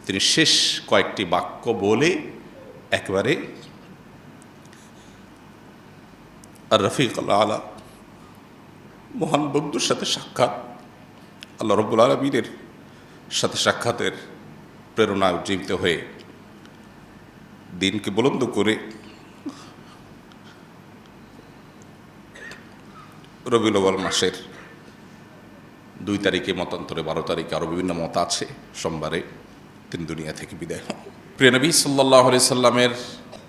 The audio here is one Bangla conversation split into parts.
তিনি শেষ কয়েকটি বাক্য বলে একেবারে আর রফিক আলা মহান বন্ধুর সাথে সাক্ষাৎ, আল্লাহ রব্বুল আলামিনের সাথে সাক্ষাতের প্রেরণায় উজ্জীবিত হয়ে দিনকে বুলন্দ করে রবিউল আউয়াল মাসের 2 তারিখে, মতান্তরে 12 তারিখে, আরও বিভিন্ন মত আছে, সোমবারে তিনি দুনিয়া থেকে বিদায় হন। প্রিয় নবী সাল্লাল্লাহু আলাইহি সাল্লামের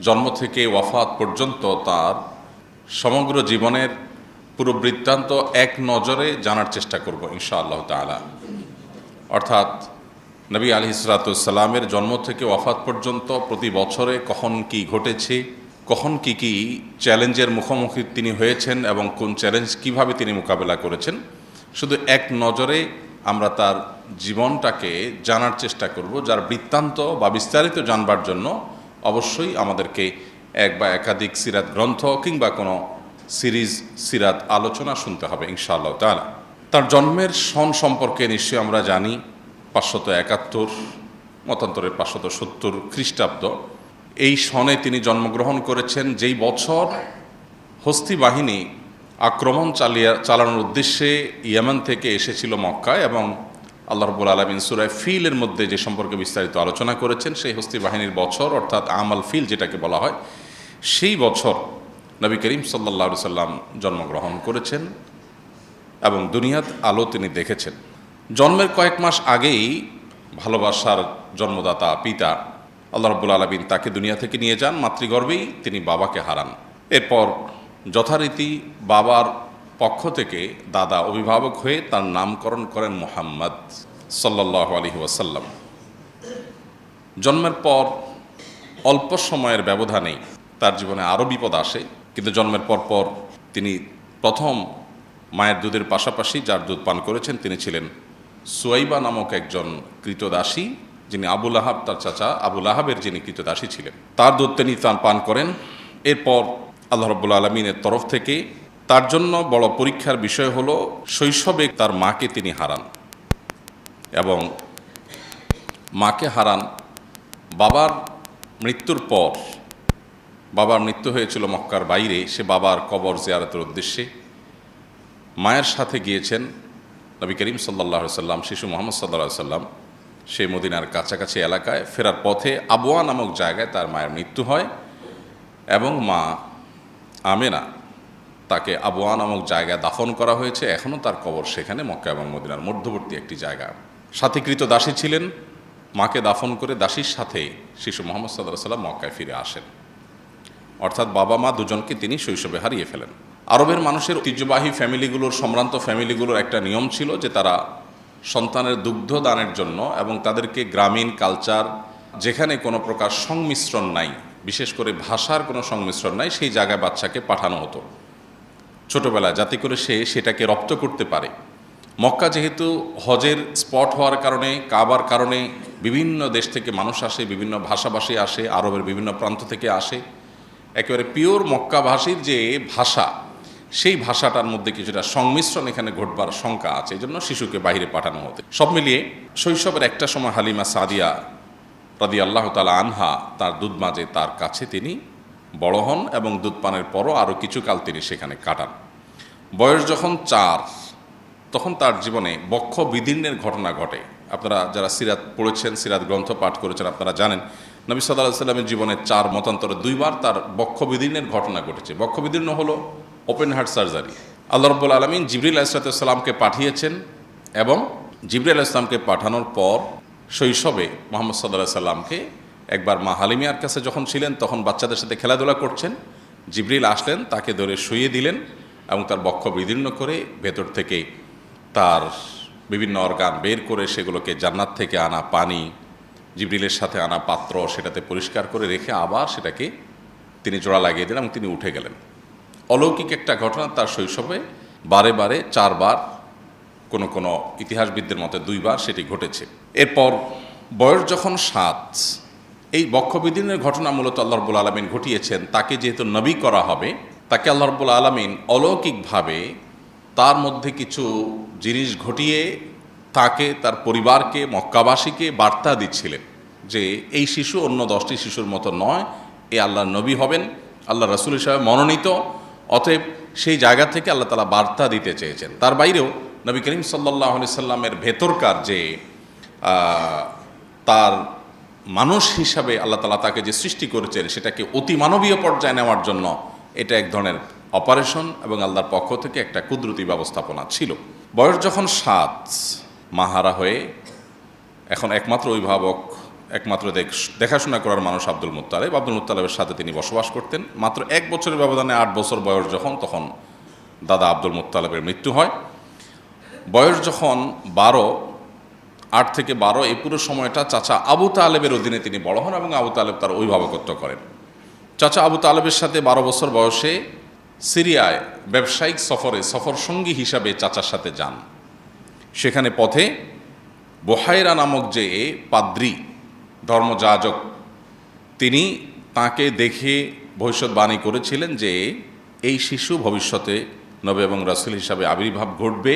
জন্ম থেকে ওয়াফাত পর্যন্ত তার সমগ্র জীবনের পুরো বৃত্তান্ত এক নজরে জানার চেষ্টা করব ইনশাআল্লাহ তাআলা। অর্থাৎ নবী আলাইহিস সালামের জন্ম থেকে ওয়াফাত পর্যন্ত প্রতি বছরে কখন কি ঘটেছে, কখন কি কি চ্যালেঞ্জের মুখোমুখি তিনি হয়েছেন এবং কোন চ্যালেঞ্জ কিভাবে তিনি মোকাবেলা করেছেন, শুধু এক নজরে আমরা তার জীবনটাকে জানার চেষ্টা করব, যার বৃত্তান্ত বা বিস্তারিত জানবার জন্য অবশ্যই আমাদেরকে এক বা একাধিক সিরাত গ্রন্থ কিংবা কোনো সিরিজ সিরাত আলোচনা শুনতে হবে ইনশাআল্লাহ তাআলা। তার জন্মের সন সম্পর্কে নিশ্চয়ই আমরা জানি 571, মতান্তরে 570 খ্রিস্টাব্দ। এই সনে তিনি জন্মগ্রহণ করেছেন, যেই বছর হস্তি বাহিনী আক্রমণ চালানোর উদ্দেশ্যে ইয়েমেন থেকে এসেছিল মক্কায়, এবং আল্লাহ রাব্বুল আলামিন সূরা ফিলের মধ্যে যে সম্পর্কে বিস্তারিত আলোচনা করেছেন, সেই হস্তি বাহিনীর বছর অর্থাৎ আমাল ফিল যেটাকে বলা হয়, সেই বছর নবী করিম সাল্লাল্লাহু আলাইহি সাল্লাম জন্মগ্রহণ করেছেন এবং দুনিয়াত আলো তিনি দেখেছেন। জন্মের কয়েক মাস আগেই ভালোবাসার জন্মদাতা পিতা আল্লাহ রাব্বুল আলামিন তাকে দুনিয়া থেকে নিয়ে যান, মাতৃগর্ভেই তিনি বাবাকে হারান। এরপর যথারীতি বাবার পক্ষ থেকে দাদা অভিভাবক হয়ে তার নামকরণ করেন মুহাম্মদ সাল্লাল্লাহু আলাইহি ওয়াসাল্লাম। জন্মের পর অল্প সময়ের ব্যবধানেই তার জীবনে আরও বিপদ আসে, কিন্তু জন্মের পর তিনি প্রথম মায়ের দুধের পাশাপাশি যার দুধ পান করেছেন তিনি ছিলেন সুয়াইবা নামক একজন কৃতদাসী, যিনি আবু লাহাব, তার চাচা আবু লাহাবের যিনি কৃতদাসী ছিলেন, তার দুধ তিনি পান করেন। এরপর আল্লাহ রাব্বুল আলামিনের তরফ থেকে তার জন্য বড় পরীক্ষার বিষয় হলো শৈশবে তার মাকে তিনি হারান, এবং মাকে হারান বাবার মৃত্যুর পর। বাবার মৃত্যু হয়েছিল মক্কার বাইরে, সে বাবার কবর জিয়ারতের উদ্দেশ্যে মায়ের সাথে গিয়েছেন নবী করিম সাল্লাল্লাহু আলাইহি সাল্লাম, শিশু মুহাম্মদ সাল্লাল্লাহু আলাইহি সাল্লাম। সেই মদিনার কাছাকাছি এলাকায় ফেরার পথে আবওয়া নামক জায়গায় তার মায়ের মৃত্যু হয়, এবং মা আমেনা তাকে আবওয়া নামক জায়গায় দাফন করা হয়েছে। এখনও তার কবর সেখানে, মক্কা এবং মদিনার মধ্যবর্তী একটি জায়গা। সাথে কৃত দাসী ছিলেন, মাকে দাফন করে দাসীর সাথে শিশু মুহাম্মদ সাল্লাল্লাহু আলাইহি সাল্লাম মক্কায় ফিরে আসেন। অর্থাৎ বাবা মা দুজনকে তিনি শৈশবে হারিয়ে ফেলেন। আরবের মানুষের ঐতিহ্যবাহী ফ্যামিলিগুলোর, সম্ভ্রান্ত ফ্যামিলিগুলোর একটা নিয়ম ছিল যে তারা সন্তানের দুগ্ধ দানের জন্য এবং তাদেরকে গ্রামীণ কালচার, যেখানে কোনো প্রকার সংমিশ্রণ নাই, বিশেষ করে ভাষার কোনো সংমিশ্রণ নাই, সেই জায়গায় বাচ্চাকে পাঠানো হতো ছোটোবেলায়, যাতে করে সে সেটাকে রপ্ত করতে পারে। মক্কা যেহেতু হজের স্পট হওয়ার কারণে, কাবার কারণে বিভিন্ন দেশ থেকে মানুষ আসে, বিভিন্ন ভাষাভাষী আসে, আরবের বিভিন্ন প্রান্ত থেকে আসে, একেবারে পিওর মক্কাভাষীর যে ভাষা, সেই ভাষাটার মধ্যে কিছুটা সংমিশ্রণ এখানে ঘটবার শঙ্কা আছে, এই জন্য শিশুকে বাইরে পাঠানো হতো। সব মিলিয়ে শৈশবের একটা সময় হালিমা সাদিয়া রাদিয়াল্লাহু তাআলা আনহা তার দুধ মাঝে তার কাছে তিনি বড় হন, এবং দুধ পানের পরও আরও কিছুকাল তিনি সেখানে কাটান। বয়স যখন 4, তখন তার জীবনে বক্ষ বিদীর্ণের ঘটনা ঘটে। আপনারা যারা সিরাত পড়েছেন, সিরাত গ্রন্থ পাঠ করেছেন, আপনারা জানেন নবী সাল্লাল্লাহু আলাইহি সাল্লামের জীবনে 4 মতান্তরে 2 বার তার বক্ষ বিদীর্ণের ঘটনা ঘটেছে। বক্ষ বিদীর্ণ হলো ওপেন হার্ট সার্জারি। আল্লাহ রাব্বুল আলামিন জিবরিল আলাইহিস সালামকে পাঠিয়েছেন, এবং জিবরিল আলাইহিস সালামকে পাঠানোর পর শৈশবে মুহাম্মদ সাল্লাল্লাহু আলাইহি সাল্লামকে একবার মা হালিমার কাছে যখন ছিলেন, তখন বাচ্চাদের সাথে খেলাধুলা করছেন, জিবরিল আসলেন, তাকে ধরে শুইয়ে দিলেন এবং তার বক্ষ বিদীর্ণ করে ভেতর থেকে তার বিভিন্ন অর্গান বের করে সেগুলোকে জান্নাত থেকে আনা পানি, জিবরিলের সাথে আনা পাত্র, সেটাতে পরিষ্কার করে রেখে আবার সেটাকে তিনি জোড়া লাগিয়ে দিলেন এবং তিনি উঠে গেলেন। অলৌকিক একটা ঘটনা, তার শৈশবে বারে বারে 4 বার, কোনো কোনো ইতিহাসবিদদের মতে 2 বার সেটি ঘটেছে। এরপর বয়স যখন 7, এই বক্ষবিদীর্ণের ঘটনা মূলত আল্লাহ রাব্বুল আলামিন ঘটিয়েছেন। তাকে যেহেতু নবী করা হবে, তাকে আল্লাহ রাব্বুল আলামিন অলৌকিকভাবে তার মধ্যে কিছু জিনিস ঘটিয়ে তাকে, তার পরিবারকে, মক্কাবাসীকে বার্তা দিচ্ছিলেন যে এই শিশু অন্য 10টি শিশুর মতো নয়, এ আল্লাহর নবী হবেন, আল্লাহ রাসূল হিসাবে মনোনীত। অতএব সেই জায়গা থেকে আল্লাহ তাআলা বার্তা দিতে চেয়েছেন। তার বাইরেও নবী করিম সাল্লাল্লাহু আলাইহি সাল্লামের ভেতরকার যে তার মানুষ হিসাবে আল্লাহ তাআলা তাকে যে সৃষ্টি করেছেন সেটাকে অতি মানবীয় পর্যায়ে নেওয়ার জন্য এটা এক ধরনের অপারেশন এবং আল্লাহর পক্ষ থেকে একটা কুদরতি ব্যবস্থাপনা ছিল। বয়স যখন 7, মাহারা হয়ে এখন একমাত্র অভিভাবক, একমাত্র দেখাশোনা করার মানুষ আব্দুল মুত্তালিবের সাথে তিনি বসবাস করতেন। মাত্র 1 বছরের ব্যবধানে 8 বছর বয়স যখন, তখন দাদা আব্দুল মুত্তালিবের মৃত্যু হয়। বয়স যখন 12, 8 থেকে 12, এই পুরো সময়টা চাচা আবু তালেবের অধীনে তিনি বড় হন এবং আবু তালেব তার অভিভাবকত্ব করেন। চাচা আবু তালেবের সাথে 12 বছর বয়সে সিরিয়ায় ব্যবসায়িক সফর সঙ্গী হিসাবে চাচার সাথে যান। সেখানে পথে বুহাইরা নামক যে পাদ্রী ধর্মযাজক, তিনি তাকে দেখে ভবিষ্যৎবাণী করেছিলেন যে এই শিশু ভবিষ্যতে নবী এবং রাসূল হিসাবে আবির্ভাব ঘটবে,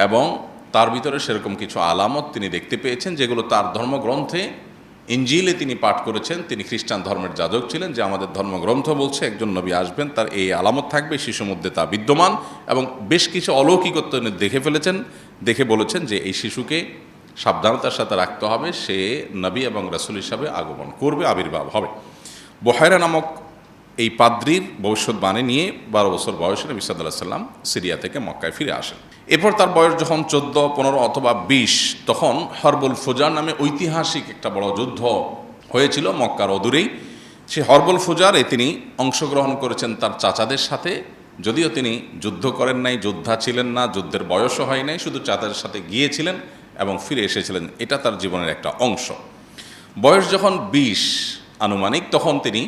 এবং তার ভিতরে সেরকম কিছু আলামত তিনি দেখতে পেয়েছেন যেগুলো তার ধর্মগ্রন্থে ইনজিলে তিনি পাঠ করেছেন। তিনি খ্রিস্টান ধর্মের যাজক ছিলেন, যে আমাদের ধর্মগ্রন্থ বলছে একজন নবী আসবেন, তার এই আলামত থাকবে, শিশুর মধ্যে তা বিদ্যমান, এবং বেশ কিছু অলৌকিকত্ব তিনি দেখে ফেলেছেন। দেখে বলেছেন যে এই শিশুকে সাবধানতার সাথে রাখতে হবে, সে নবী এবং রাসূল হিসাবে আগমন করবে, আবির্ভাব হবে। বুহাইরা নামক এই পাদ্রীর ভবিষ্যৎবাণী নিয়ে 12 বছর বয়সে নবী সাল্লাল্লাহু আলাইহি ওয়াসাল্লাম সিরিয়া থেকে মক্কায় ফিরে আসেন। এরপর তার বয়স যখন 14, 15 অথবা 20, তখন হরবুল ফুজার নামে ঐতিহাসিক একটা বড় যুদ্ধ হয়েছিল মক্কার অদূরেই। সেই হরবুল ফুজারে তিনি অংশগ্রহণ করেছেন তার চাচাদের সাথে, যদিও তিনি যুদ্ধ করেন নাই, যোদ্ধা ছিলেন না, যুদ্ধের বয়সও হয় নাই, শুধু চাচাদের সাথে গিয়েছিলেন এবং ফিরে এসেছিলেন। এটা তার জীবনের একটা অংশ। বয়স যখন 20 আনুমানিক, তখন তিনি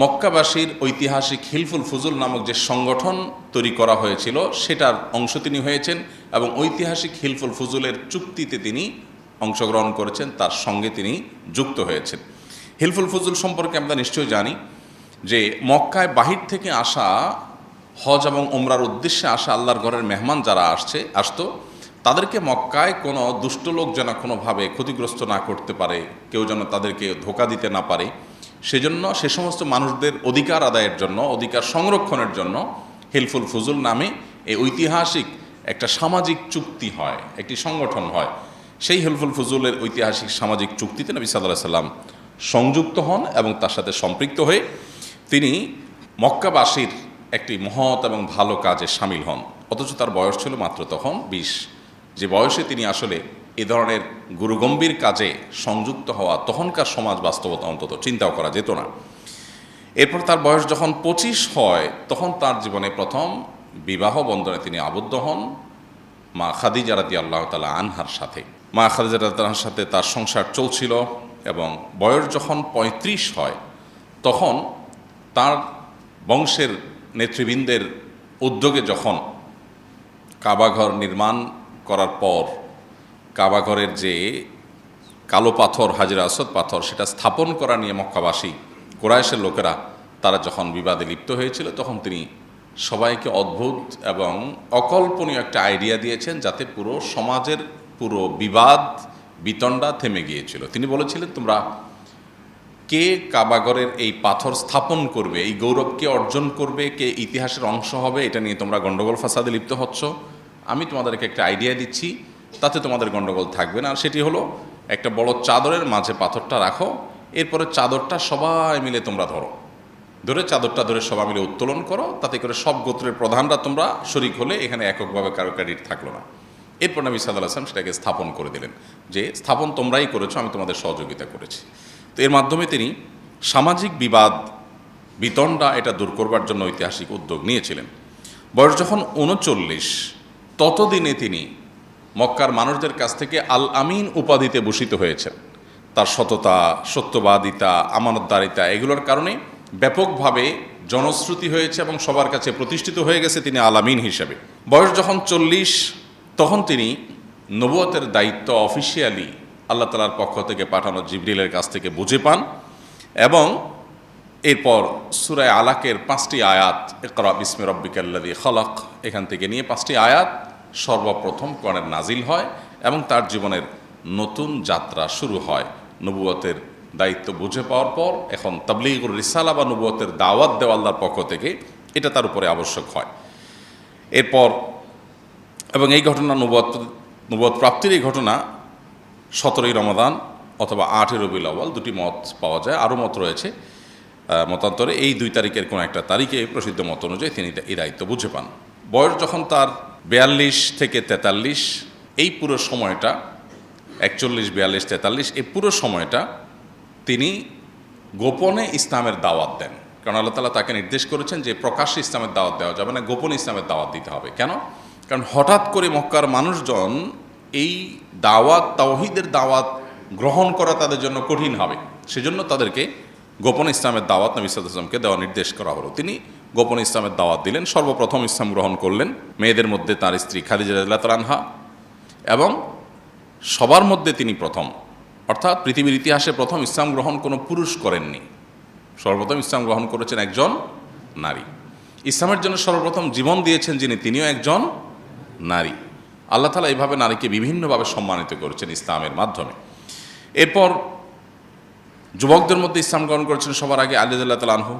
মক্কাবাসীর ঐতিহাসিক হিলফুল ফুজুল নামক যে সংগঠন তৈরি করা হয়েছিল সেটার অংশ তিনি হয়েছেন, এবং ঐতিহাসিক হিলফুল ফুজুলের চুক্তিতে তিনি অংশগ্রহণ করেছেন, তার সঙ্গে তিনি যুক্ত হয়েছেন। হিলফুল ফুজুল সম্পর্কে আমরা নিশ্চয়ই জানি যে মক্কায় বাহির থেকে আসা, হজ এবং ওমরার উদ্দেশ্যে আসা আল্লাহর ঘরের মেহমান যারা আসতো, তাদেরকে মক্কায় কোনো দুষ্ট লোক যেন কোনোভাবে ক্ষতিগ্রস্ত না করতে পারে, কেউ যেন তাদেরকে ধোঁকা দিতে না পারে, সেজন্য সে সমস্ত মানুষদের অধিকার আদায়ের জন্য, অধিকার সংরক্ষণের জন্য হিলফুল ফুজুল নামে এই ঐতিহাসিক একটা সামাজিক চুক্তি হয়, একটি সংগঠন হয়। সেই হিলফুল ফুজুলের ঐতিহাসিক সামাজিক চুক্তিতে নবী সাল্লাল্লাহু আলাইহি সাল্লাম সংযুক্ত হন এবং তার সাথে সম্পৃক্ত হয়ে তিনি মক্কাবাসীর একটি মহৎ এবং ভালো কাজে সামিল হন। অথচ তার বয়স ছিল মাত্র তখন 20, যে বয়সে তিনি আসলে এ ধরনের গুরুগম্ভীর কাজে সংযুক্ত হওয়া তখনকার সমাজ বাস্তবতা অন্তত চিন্তাও করা যেত না। এরপর তার বয়স যখন 25 হয়, তখন তার জীবনে প্রথম বিবাহ বন্ধনে তিনি আবদ্ধ হন মা খাদিজা রাদিয়াল্লাহু তাআলা আনহার সাথে। মা খাদিজা রাদিয়াল্লাহু আনহার সাথে তার সংসার চলছিল, এবং বয়স যখন 35 হয়, তখন তার বংশের নেতৃবৃন্দের উদ্যোগে যখন কাবাঘর নির্মাণ করার পর কাবাঘরের যে কালো পাথর, হাজরে আসওয়াদ পাথর, সেটা স্থাপন করা নিয়ে মক্কাবাসী কুরাইশের লোকেরা তারা যখন বিবাদে লিপ্ত হয়েছিল, তখন তিনি সবাইকে অদ্ভুত এবং অকল্পনীয় একটা আইডিয়া দিয়েছেন, যাতে পুরো সমাজের পুরো বিবাদ বিতণ্ডা থেমে গিয়েছিল। তিনি বলেছিলেন, তোমরা কে কাবাঘরের এই পাথর স্থাপন করবে, এই গৌরব কে অর্জন করবে, কে ইতিহাসের অংশ হবে, এটা নিয়ে তোমরা গণ্ডগোল ফাসাদে লিপ্ত হচ্ছ। আমি তোমাদেরকে একটা আইডিয়া দিচ্ছি, তাতে তোমাদের গণ্ডগোল থাকবে না। আর সেটি হলো, একটা বড় চাদরের মাঝে পাথরটা রাখো, এরপরে চাদরটা সবাই মিলে তোমরা ধরে চাদরটা ধরে সবাই মিলে উত্তোলন করো, তাতে করে সব গোত্রের প্রধানরা তোমরা শরিক হলে এখানে এককভাবে কারো ক্রেডিট থাকলো না। এরপর নবী সাল্লাল্লাহু আলাইহি ওয়াসাল্লাম সেটাকে স্থাপন করে দিলেন, যে স্থাপন তোমরাই করেছো, আমি তোমাদের সহযোগিতা করেছি। তো এর মাধ্যমে তিনি সামাজিক বিবাদ বিতণ্ডা এটা দূর করবার জন্য ঐতিহাসিক উদ্যোগ নিয়েছিলেন। বয়স যখন 39, ততদিনে তিনি মক্কার মানুষদের কাছ থেকে আল আমিন উপাধিতে ভূষিত হয়েছেন। তার সততা, সত্যবাদিতা, আমানতদারিতা, এগুলোর কারণে ব্যাপকভাবে জনশ্রুতি হয়েছে এবং সবার কাছে প্রতিষ্ঠিত হয়ে গেছে তিনি আল আমিন হিসেবে। বয়স যখন 40, তখন তিনি নবুয়তের দায়িত্ব অফিসিয়ালি আল্লাহ তাআলার পক্ষ থেকে পাঠানো জিবরিলের কাছ থেকে বুঝে পান, এবং এরপর সূরা আলাকের 5টি আয়াত, ইকরা বিসমি রাব্বিকাল্লাযী খালাক, এখান থেকে নিয়ে 5টি আয়াত সর্বপ্রথম কোরআনের নাজিল হয় এবং তার জীবনের নতুন যাত্রা শুরু হয়। নবুয়তের দায়িত্ব বুঝে পাওয়ার পর এখন তাবলীগুর রিসালা বা নবুয়তের দাওয়াত দেওয়া আল্লাহর পক্ষ থেকে এটা তার উপরে আবশ্যক হয়। এরপর এবং এই ঘটনা নবুয়ত প্রাপ্তির এই ঘটনা 17ই রমাদান অথবা 8ই রবিউল আউয়াল, দুটি মত পাওয়া যায়, আরও মত রয়েছে মতান্তরে। এই 2 তারিখের কোনো একটা তারিখে প্রসিদ্ধ মত অনুযায়ী তিনি এই দায়িত্ব বুঝে পান। বয়স যখন তার 42 থেকে 43, এই পুরো সময়টা 41, 42, 43 এই পুরো সময়টা তিনি গোপনে ইসলামের দাওয়াত দেন। কারণ আল্লাহ তাআলা তাকে নির্দেশ করেছেন যে প্রকাশ্যে ইসলামের দাওয়াত দেওয়া যাবে না, গোপনে ইসলামের দাওয়াত দিতে হবে। কেন? কারণ হঠাৎ করে মক্কার মানুষজন এই দাওয়াত, তাওহীদের দাওয়াত গ্রহণ করা তাদের জন্য কঠিন হবে। সেজন্য তাদেরকে গোপনে ইসলামের দাওয়াত নবী সাল্লাল্লাহু আলাইহি ওয়াসাল্লামকে দেওয়ার নির্দেশ করা হলো। তিনি গোপনে ইসলামের দাওয়াত দিলেন। সর্বপ্রথম ইসলাম গ্রহণ করলেন মেয়েদের মধ্যে তার স্ত্রী খাদিজা রাদিয়াল্লাহু তাআলা আনহা, এবং সবার মধ্যে তিনি প্রথম, অর্থাৎ পৃথিবীর ইতিহাসে প্রথম ইসলাম গ্রহণ কোনো পুরুষ করেননি। সর্বপ্রথম ইসলাম গ্রহণ করেছেন একজন নারী। ইসলামের জন্য সর্বপ্রথম জীবন দিয়েছেন যিনি, তিনিও একজন নারী। আল্লাহ তাআলা এইভাবে নারীকে বিভিন্নভাবে সম্মানিত করেছেন ইসলামের মাধ্যমে। এরপর যুবকদের মধ্যে ইসলাম গ্রহণ করেছেন সবার আগে আলী রাদিয়াল্লাহু তাআলা আনহু,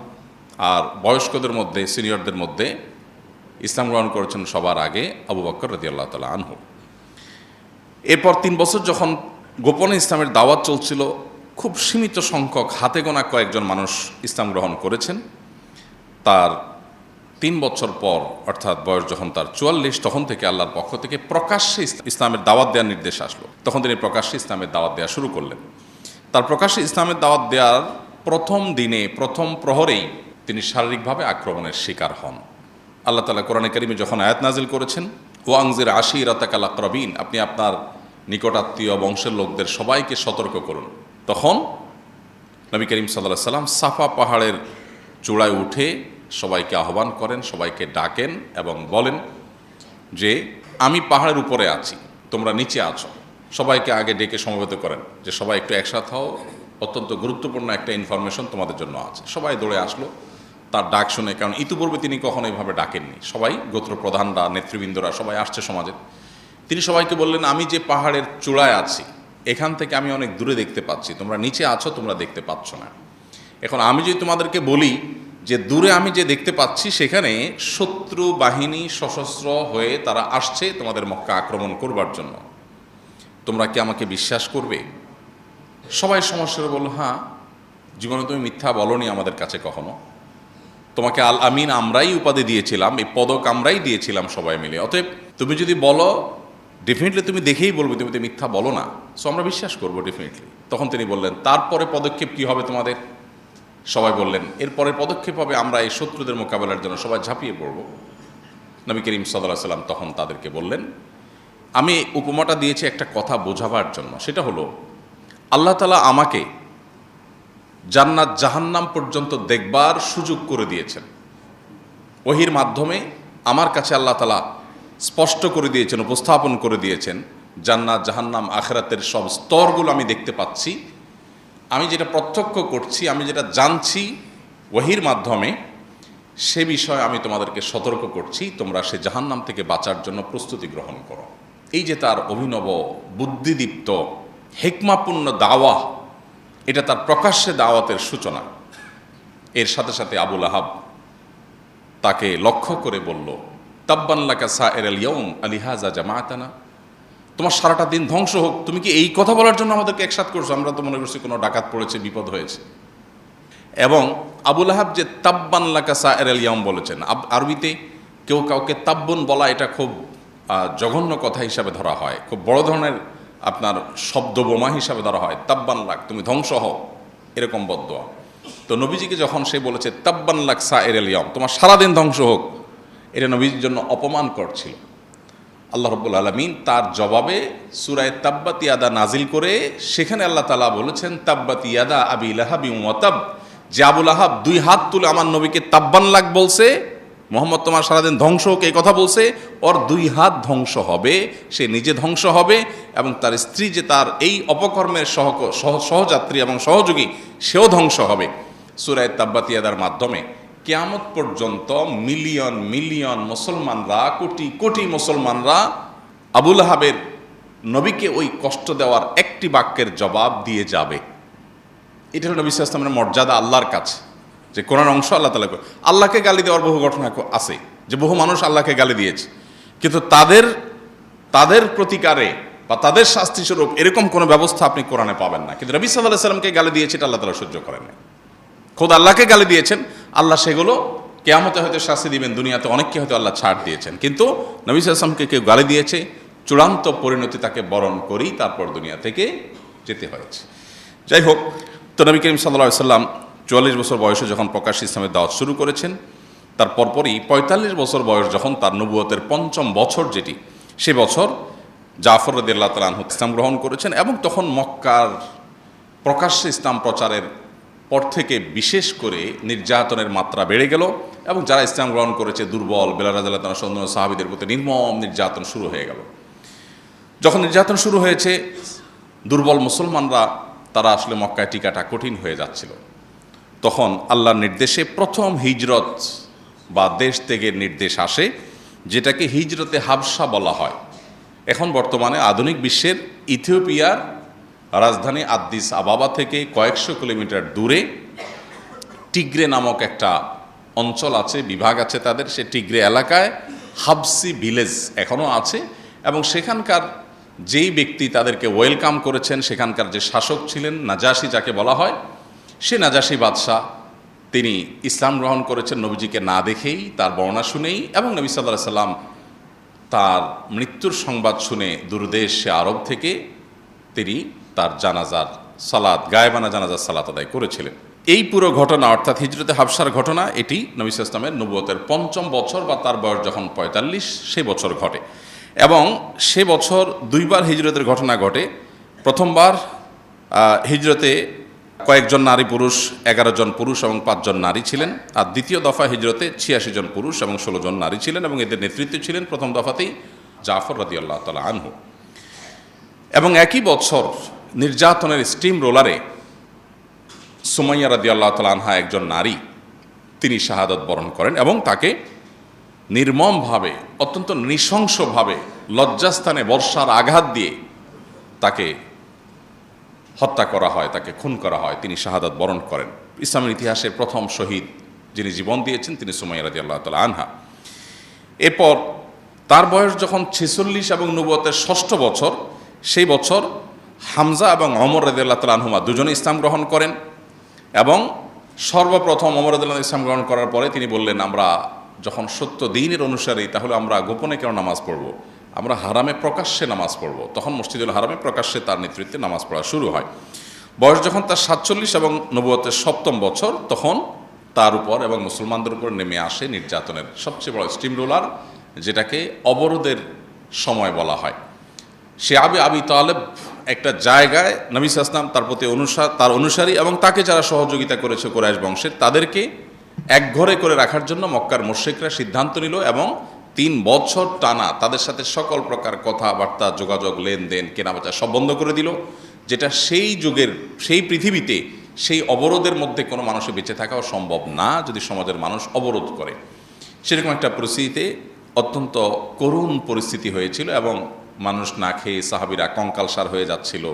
আর বয়স্কদের মধ্যে, সিনিয়রদের মধ্যে ইসলাম গ্রহণ করেছেন সবার আগে আবু বকর রাদিয়াল্লাহু তাআলা আনহু। এরপর 3 বছর যখন গোপনে ইসলামের দাওয়াত চলছিল, খুব সীমিত সংখ্যক, হাতে গোনা কয়েকজন মানুষ ইসলাম গ্রহণ করেছেন। তার 3 বছর পর, অর্থাৎ বয়স যখন তার 44, তখন থেকে আল্লাহর পক্ষ থেকে প্রকাশ্যে ইসলামের দাওয়াত দেওয়ার নির্দেশ আসলো। তখন তিনি প্রকাশ্যে ইসলামের দাওয়াত দেওয়া শুরু করলেন। তার প্রকাশ্যে ইসলামের দাওয়াত দেওয়ার প্রথম দিনে, প্রথম প্রহরেই তিনি শারীরিকভাবে আক্রমণের শিকার হন। আল্লাহ তাআলা কোরআনে কারিমে যখন আয়াত নাজিল করেছেন, ওয়া আনজির আশীরাতাকাল আকরাবিন, আপনি আপনার নিকটাত্মীয় বংশের লোকদের সবাইকে সতর্ক করুন, তখন নবী করিম সাল্লাল্লাহু আলাইহি ওয়াসাল্লাম সাফা পাহাড়ের চূড়ায় উঠে সবাইকে আহ্বান করেন, সবাইকে ডাকেন এবং বলেন যে আমি পাহাড়ের উপরে আছি, তোমরা নিচে আছো। সবাইকে আগে ডেকে সমবেত করেন যে সবাই একটু একসাথে হও, অত্যন্ত গুরুত্বপূর্ণ একটা ইনফরমেশন তোমাদের জন্য আছে। সবাই দৌড়ে আসলো তার ডাক শুনে, কারণ ইতিপূর্বে তিনি কখনো এইভাবে ডাকেননি। সবাই গোত্রপ্রধানরা, নেতৃবৃন্দরা সবাই আসছে সমাজে। তিনি সবাইকে বললেন, আমি যে পাহাড়ের চূড়ায় আছি এখান থেকে আমি অনেক দূরে দেখতে পাচ্ছি, তোমরা নিচে আছো, তোমরা দেখতে পাচ্ছ না। এখন আমি যদি তোমাদেরকে বলি যে দূরে আমি যে দেখতে পাচ্ছি সেখানে শত্রু বাহিনী সশস্ত্র হয়ে তারা আসছে তোমাদের মক্কা আক্রমণ করবার জন্য, তোমরা কি আমাকে বিশ্বাস করবে? সবাই সমস্যারে বলল, হ্যাঁ, জীবনে তুমি মিথ্যা বলনি আমাদের কাছে কখনো, তোমাকে আল আমিন আমরাই উপাধি দিয়েছিলাম, এই পদক আমরাই দিয়েছিলাম সবাই মিলে, অতএব তুমি যদি বলো ডেফিনেটলি তুমি দেখেই বলবে তুমি তো মিথ্যা বলো না, সো আমরা বিশ্বাস করবো ডেফিনেটলি। তখন তিনি বললেন, তারপরে পদক্ষেপ কি হবে তোমাদের? সবাই বললেন, এরপরের পদক্ষেপ হবে আমরা এই শত্রুদের মোকাবেলার জন্য সবাই ঝাঁপিয়ে পড়ব। নবী করিম সাল্লাল্লাহু আলাইহি ওয়াসাল্লাম তখন তাদেরকে বললেন, আমি উপমাটা দিয়েছি একটা কথা বোঝাবার জন্য, সেটা হলো আল্লাহ তাআলা আমাকে জান্নাত জাহান্নাম পর্যন্ত দেখবার সুযোগ করে দিয়েছেন। ওহির মাধ্যমে আমার কাছে আল্লাহ তাআলা স্পষ্ট করে দিয়েছেন, উপস্থাপন করে দিয়েছেন জান্নাত জাহান্নাম আখিরাতের সব স্তরগুলো আমি দেখতে পাচ্ছি। আমি যেটা প্রত্যক্ষ করছি, আমি যেটা জানছি ওহির মাধ্যমে, সে বিষয়ে আমি তোমাদেরকে সতর্ক করছি, তোমরা সে জাহান্নাম থেকে বাঁচার জন্য প্রস্তুতি গ্রহণ করো। এই যে তার অভিনব বুদ্ধিদীপ্ত হিকমাপূর্ণ দাওয়া, এটা তার প্রকাশ্যে দাওয়াতের সূচনা। এর সাথে সাথে আবু লাহাব তাকে লক্ষ্য করে বলল, তাব্বান লাকা সাইরাল ইয়াউম আলিহাযা জামাআতানা, তোমার সারাটা দিন ধ্বংস হোক, তুমি কি এই কথা বলার জন্য আমাদেরকে একসাথ করছো? আমরা তো মনে করছি কোনো ডাকাত পড়েছে, বিপদ হয়েছে। এবং আবু লাহাব যে তাব্বান লাকা সাইরাল ইয়াউম বলেছেন, আরবিতে কেউ কাউকে তাব্বুন বলা এটা খুব জঘন্য কথা হিসাবে ধরা হয়, খুব বড় ধরনের আপনার শব্দ বোমা হিসাবে ধরা হয়। তাব্বান লাক, তুমি ধ্বংস হও, এরকম বদদোয়া। তো নবীজিকে যখন সে বলেছে তাব্বান লাক সাইরাল ইয়াউম, তোমার সারাদিন ধ্বংস হোক, এটা নবীজির জন্য অপমানকর ছিল। আল্লাহ রাব্বুল আলামিন তার জবাবে সূরা তাব্বাত ইয়াদা নাজিল করে সেখানে আল্লাহ তাআলা বলেছেন, তাব্বাত ইয়াদা আবি লাহাবি ওয়া তাব, যে আবু লাহাব 2 হাত তুলে আমার নবীকে তাব্বান লাক বলছে, মোহাম্মদ তোমার সারাদিন ধ্বংস হোক এই কথা বলছে, ওর 2 হাত ধ্বংস হবে, সে নিজে ধ্বংস হবে এবং তার স্ত্রী যে তার এই অপকর্মের সহযাত্রী এবং সহযোগী, সেও ধ্বংস হবে। সূরা তাব্বাত ইয়াদার মাধ্যমে কিয়ামত পর্যন্ত মিলিয়ন মিলিয়ন মুসলমানরা, কোটি কোটি মুসলমানরা আবু লাহাবের নবীকে ওই কষ্ট দেওয়ার একটি বাক্যের জবাব দিয়ে যাবে। এটা হলো নবী সাল্লাল্লাহু আলাইহি ওয়াসাল্লামের মর্যাদা আল্লাহর কাছে, যে কোরআন অংশ আল্লাহ তাআলা আল্লাহকে গালি দেওয়ার বহু ঘটনা আছে, যে বহু মানুষ আল্লাহকে গালি দিয়েছে, কিন্তু তাদের প্রতিকারে বা তাদের শাস্তিস্বরূপ এরকম কোনো ব্যবস্থা আপনি কোরআনে পাবেন না। কিন্তু নবী সাল্লাল্লাহু আলাইহি ওয়াসাল্লামকে গালি দিয়েছে, এটা আল্লাহ তাআলা সহ্য করেন না। খোদ আল্লাহকে গালি দিয়েছেন, আল্লাহ সেগুলো কিয়ামতে হয়তো শাস্তি দিবেন, দুনিয়াতে অনেককে হয়তো আল্লাহ ছাড় দিয়েছেন, কিন্তু নবী সাল্লাল্লাহু আলাইহি ওয়াসাল্লামকে কেউ গালি দিয়েছে, চূড়ান্ত পরিণতি তাকে বরণ করেই তারপর দুনিয়া থেকে যেতে হয়েছে। যাই হোক, তো নবী করিম সাল্লাল্লাহু আলাইহি ওয়াসাল্লাম 44 বছর বয়সে যখন প্রকাশ্যে ইসলামের দাওয়াত শুরু করেছেন, তার পরপরই 45 বছর বয়স যখন তার নবুয়তের ৫ম বছর যেটি, সে বছর জাফর রাদিয়াল্লাহু তাআলা আনহু ইসলাম গ্রহণ করেছেন। এবং তখন মক্কার প্রকাশ্যে ইসলাম প্রচারের পর থেকে বিশেষ করে নির্যাতনের মাত্রা বেড়ে গেল, এবং যারা ইসলাম গ্রহণ করেছে দুর্বল বেলাল রাদিয়াল্লাহু তাআলা সহ সাহাবীদের প্রতি নির্মম নির্যাতন শুরু হয়ে গেল। যখন নির্যাতন শুরু হয়েছে, দুর্বল মুসলমানরা তারা আসলে মক্কায় টিকাটা কঠিন হয়ে যাচ্ছিল। তখন আল্লাহর নির্দেশে প্রথম হিজরত বা দেশ ত্যাগের নির্দেশ আসে, যেটাকে হিজরতে হাবশা বলা হয়। এখন বর্তমানে আধুনিক বিশ্বের ইথিওপিয়ার রাজধানী আদ্দিস আবাবা থেকে কয়েকশো কিলোমিটার দূরে টিগ্রে নামক একটা অঞ্চল আছে, বিভাগ আছে তাদের। সে টিগ্রে এলাকায় হাবসি ভিলেজ এখনও আছে, এবং সেখানকার যেই ব্যক্তি তাদেরকে ওয়েলকাম করেছেন, সেখানকার যে শাসক ছিলেন নাজাশি যাকে বলা হয়, সে নাজাশি বাদশাহ, তিনি ইসলাম গ্রহণ করেছেন নবীজিকে না দেখেই, তার বর্ণনা শুনেই, এবং নবী সাল্লাল্লাহু আলাইহি সাল্লাম তার মৃত্যুর সংবাদ শুনে দূরদেশ আরব থেকে তিনি তার জানাজার সালাত, গায়েবানা জানাজার সালাত আদায় করেছিলেন। এই পুরো ঘটনা, অর্থাৎ হিজরতে হাবশার ঘটনা, এটি নবী সাল্লাল্লাহু আলাইহি ওয়াসাল্লামের নবুয়তের ৫ম বছর বা তার বয়স যখন ৪৫ সে বছর ঘটে। এবং সে বছর দুইবার হিজরতের ঘটনা ঘটে। প্রথমবার হিজরতে কয়েকজন নারী পুরুষ, ১১ জন পুরুষ এবং ৫ জন নারী ছিলেন। আর দ্বিতীয় দফা হিজরতে ৮৬ জন পুরুষ এবং ১৬ জন নারী ছিলেন, এবং এদের নেতৃত্বে ছিলেন প্রথম দফাতেই জাফর রাদিয়াল্লাহু তাআলা আনহু। এবং একই বছর নির্যাতনের স্টিম রোলারে সুমাইয়া রাদিয়াল্লাহু তাআলা আনহা, একজন নারী, তিনি শাহাদাত বরণ করেন, এবং তাকে নির্মমভাবে, অত্যন্ত নৃশংসভাবে লজ্জাস্থানে বর্ষার আঘাত দিয়ে তাকে হত্যা করা হয়, তাকে খুন করা হয়, তিনি শাহাদাত বরণ করেন। ইসলামের ইতিহাসে প্রথম শহীদ যিনি জীবন দিয়েছেন তিনি সুমাইয়া রাদিয়াল্লাহু তাআলা আনহা। এরপর তার বয়স যখন ৪৬ এবং নবুয়তের ৬ষ্ঠ বছর, সেই বছর হামজা এবং ওমর রাদিয়াল্লাহু তাআলা আনহুমা দুজনে ইসলাম গ্রহণ করেন। এবং সর্বপ্রথম ওমর রাদিয়াল্লাহু তাআলা ইসলাম গ্রহণ করার পরে তিনি বললেন, আমরা যখন সত্য দ্বীনের অনুসারী, তাহলে আমরা গোপনে কেন নামাজ পড়ব, আমরা হারামে প্রকাশ্যে নামাজ পড়ব। তখন মসজিদুল হারামে প্রকাশ্যে তার নেতৃত্বে নামাজ পড়া শুরু হয়। বয়স যখন তার ৪৭ এবং নবুয়তের ৭ম বছর, তখন তার উপর এবং মুসলমানদের উপর নেমে আসে নির্যাতনের সবচেয়ে বড় স্টিম রোলার, যেটাকে অবরোধের সময় বলা হয়। সে আবি তালেব একটা জায়গায় নবী সাল্লাল্লাহু আলাইহি ওয়াসাল্লাম তার প্রতি তার অনুসারী এবং তাকে যারা সহযোগিতা করেছে কুরাইশ বংশের, তাদেরকে একঘরে করে রাখার জন্য মক্কার মুশরিকরা সিদ্ধান্ত নিল, এবং ৩ বছর টানা তাদের সাথে সকল প্রকার কথাবার্তা, যোগাযোগ, লেনদেন, কেনাবেচা সব বন্ধ করে দিল। যেটা সেই যুগের, সেই পৃথিবীতে সেই অবরোধের মধ্যে কোনো মানুষের বেঁচে থাকাও সম্ভব না যদি সমাজের মানুষ অবরোধ করে। সেরকম একটা পরিস্থিতিতে অত্যন্ত করুণ পরিস্থিতি হয়েছিল, এবং মানুষ না খেয়ে সাহাবীরা কঙ্কালসার হয়ে যাচ্ছিল,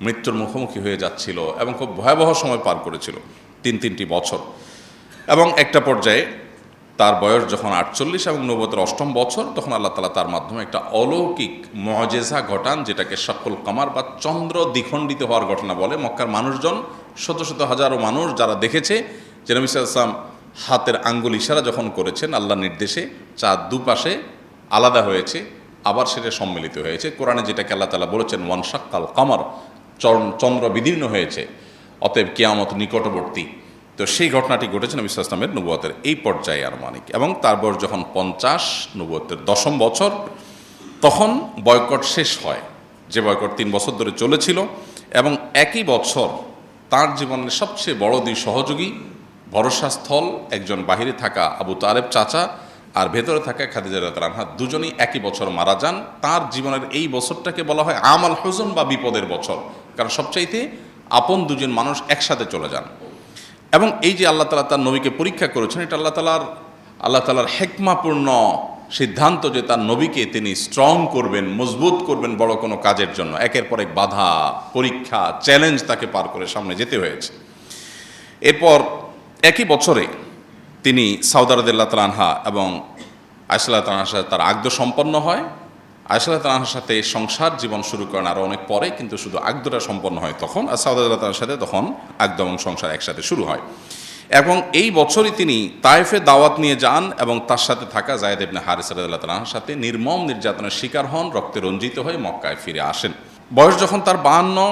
মৃত্যুর মুখোমুখি হয়ে যাচ্ছিল, এবং খুব ভয়াবহ সময় পার করেছিল ৩টি বছর। এবং একটা পর্যায়ে তার বয়স যখন ৪৮ এবং নবুয়তের ৮ম বছর, তখন আল্লাহ তাআলা তার মাধ্যমে একটা অলৌকিক মুআজিজা ঘটান, যেটাকে শাক্কুল কামার বা চন্দ্র দ্বিখণ্ডিত হওয়ার ঘটনা বলে। মক্কার মানুষজন, শত শত হাজারো মানুষ যারা দেখেছে যে নবী সাল্লাল্লাহু আলাইহি ওয়াসাল্লাম হাতের আঙ্গুল ইশারা যখন করেছেন আল্লাহর নির্দেশে, চাঁদ দুপাশে আলাদা হয়েছে, আবার সেটা সম্মিলিত হয়েছে। কোরআনে যেটাকে আল্লাহ তাআলা বলেছেন ওয়ানশাক্কাল কামার, চন্দ্র বিদীর্ণ হয়েছে, অতএব কিয়ামত নিকটবর্তী। তো সেই ঘটনাটি ঘটেছে নবী সাল্লাল্লাহু আলাইহি ওয়াসাল্লামের নবুয়তের এই পর্যায়ে আনুমানিক। এবং তার বয়স যখন ৫০, নবুয়তের ১০ম বছর, তখন বয়কট শেষ হয়, যে বয়কট ৩ বছর ধরে চলেছিল। এবং একই বছর তার জীবনের সবচেয়ে বড় দুই সহযোগী, ভরসাস্থল, একজন বাহিরে থাকা আবু তালেব চাচা আর ভেতরে থাকা খাদিজা রাদিয়াল্লাহু আনহা, দুজনেই একই বছর মারা যান। তার জীবনের এই বছরটাকে বলা হয় আমাল হুজন বা বিপদের বছর, কারণ সবচাইতে আপন দুজন মানুষ একসাথে চলে যান। এবং এই যে আল্লাহ তাআলা তার নবীকে পরীক্ষা করেছেন, এটা আল্লাহ তাআলার হেকমাপূর্ণ সিদ্ধান্ত যে তার নবীকে তিনি স্ট্রং করবেন, মজবুত করবেন বড় কোনো কাজের জন্য, একের পর এক বাধা, পরীক্ষা, চ্যালেঞ্জ তাকে পার করে সামনে যেতে হয়েছে। এরপর একই বছরে তিনি সাউদা রাদিয়াল্লাহু তাআলা আনহা এবং আয়েশা রাদিয়াল্লাহু তাআলার সাথে তার আকদ সম্পন্ন হয়। আয়েশা রাদিয়াল্লাহু তাআলার সাথে সংসার জীবন শুরু করেন আরও অনেক পরে, কিন্তু শুধু আকদটা সম্পন্ন হয় তখন, আর সাউদা রাদিয়াল্লাহু তাআলার সাথে তখন আকদ এবং সংসার একসাথে শুরু হয়। এবং এই বছরই তিনি তায়েফে দাওয়াত নিয়ে যান এবং তার সাথে থাকা যায়েদ ইবনে হারিসা রাদিয়াল্লাহু তাআলার সাথে নির্মম নির্যাতনের শিকার হন, রক্তে রঞ্জিত হয়ে মক্কায় ফিরে আসেন। বয়স যখন তার 52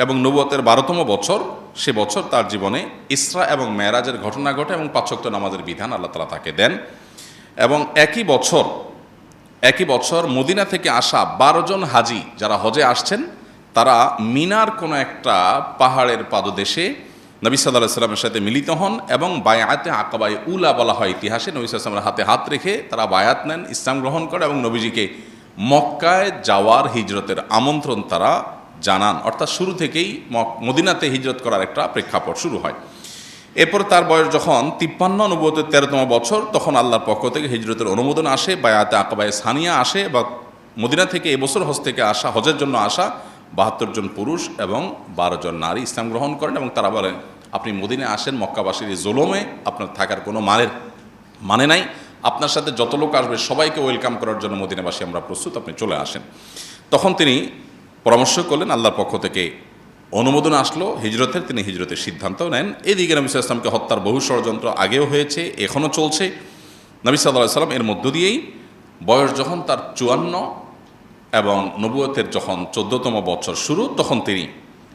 এবং নবুয়তের 12তম বছর, সে বছর তার জীবনে ইসরা এবং মেরাজের ঘটনা ঘটে এবং 5 ওয়াক্ত নামাজের বিধান আল্লাহ তাআলা তাকে দেন। এবং একই বছর মদিনা থেকে আসা 12 জন হাজি যারা হজে আসছেন, তারা মিনার কোনো একটা পাহাড়ের পাদদেশে নবী সাল্লাল্লাহু আলাইহি ওয়াসাল্লামের সাথে মিলিত হন এবং বায়াতে আকাবায়ে উলা বলা হয় ইতিহাসে। নবী সাল্লাল্লাহু আলাইহি ওয়াসাল্লামের হাতে হাত রেখে তারা বায়াত নেন, ইসলাম গ্রহণ করে এবং নবীজিকে মক্কায় যাওয়ার হিজরতের আমন্ত্রণ তারা জানান। অর্থাৎ শুরু থেকেই মদিনাতে হিজরত করার একটা প্রেক্ষাপট শুরু হয়। এরপর তার বয়স যখন 53, নবুয়তের 13তম বছর, তখন আল্লাহর পক্ষ থেকে হিজরতের অনুমোদন আসে, বায়াতে আকাবায়ে সানিয়া আসে, বা মদিনা থেকে এবছর হজ থেকে আসা, হজের জন্য আসা 72 জন পুরুষ এবং 12 জন নারী ইসলাম গ্রহণ করেন। এবং তারা বলেন, আপনি মদিনায় আসেন, মক্কাবাসীর এই জুলুমে আপনার থাকার কোনো মানে নাই, আপনার সাথে যত লোক আসবে সবাইকে ওয়েলকাম করার জন্য মদিনাবাসী আমরা প্রস্তুত, আপনি চলে আসেন। তখন তিনি পরামর্শ করলেন, আল্লাহর পক্ষ থেকে অনুমোদন আসলো হিজরতের, তিনি হিজরতের সিদ্ধান্তও নেন। এদিকে নবী সাল্লাল্লাহু আলাইহি ওয়াসাল্লামকে হত্যার বহু ষড়যন্ত্র আগেও হয়েছে, এখনও চলছে। নবী সাল্লাল্লাহু আলাইহি ওয়াসাল্লাম এর মধ্য দিয়েই বয়স যখন তার 54 এবং নবুয়তের যখন 14তম বছর শুরু, তখন তিনি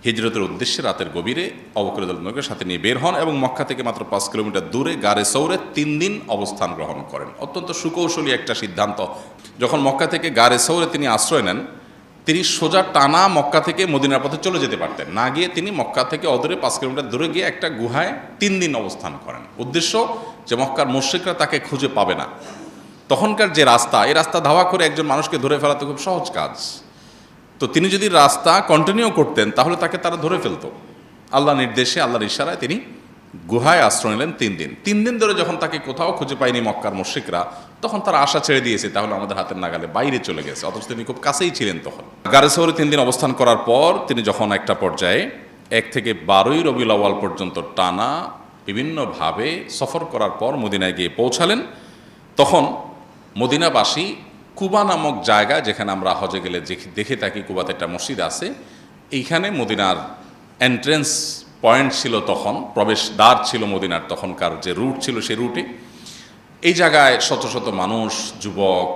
হিজরতের উদ্দেশ্যে রাতের গভীরে আবু বকর রাদিয়াল্লাহু আনহুকে সাথে নিয়ে বের হন এবং মক্কা থেকে মাত্র 5 কিলোমিটার দূরে গারে সৌরে 3 দিন অবস্থান গ্রহণ করেন। অত্যন্ত সুকৌশলী একটা সিদ্ধান্ত। যখন মক্কা থেকে গারে সৌরে তিনি আশ্রয় নেন, তিনি সোজা টানা মক্কা থেকে মদিনার পথে চলে যেতে পারতেন, না গিয়ে তিনি মক্কা থেকে অদূরে 5 কিলোমিটার দূরে গিয়ে একটা গুহায় 3 দিন অবস্থান করেন। উদ্দেশ্য যে মক্কার মুশরিকরা তাকে খুঁজে পাবে না। তখনকার যে রাস্তা, এই রাস্তা ধাওয়া করে একজন মানুষকে ধরে ফেলা তো খুব সহজ কাজ। তো তিনি যদি রাস্তা কন্টিনিউ করতেন তাহলে তাকে তারা ধরে ফেলতো। আল্লাহ নির্দেশে, আল্লাহর ইশারায় তিনি গুহায় আশ্রয় নিলেন 3 দিন। 3 দিন ধরে যখন তাকে কোথাও খুঁজে পায়নি মক্কার মুশরিকরা, তখন তারা আশা ছেড়ে দিয়েছে, তাহলে আমাদের হাতের নাগালে বাইরে চলে গেছে। অথচ তিনি খুব কাছেই ছিলেন তখন। গারে সৌরে 3 দিন অবস্থান করার পর তিনি যখন একটা পর্যায়ে 1 থেকে 12ই রবিউল আউয়াল পর্যন্ত টানা বিভিন্নভাবে সফর করার পর মদিনায় গিয়ে পৌঁছালেন, তখন মদিনাবাসী কুবা নামক জায়গা, যেখানে আমরা হজে গেলে দেখে থাকি কুবাতে একটা মসজিদ আছে, এইখানে মদিনার এন্ট্রেন্স পয়েন্ট ছিল, তখন প্রবেশদ্বার ছিল মদিনার, তখনকার যে রুট ছিল সেই রুটে। এই জায়গায় শত শত মানুষ, যুবক,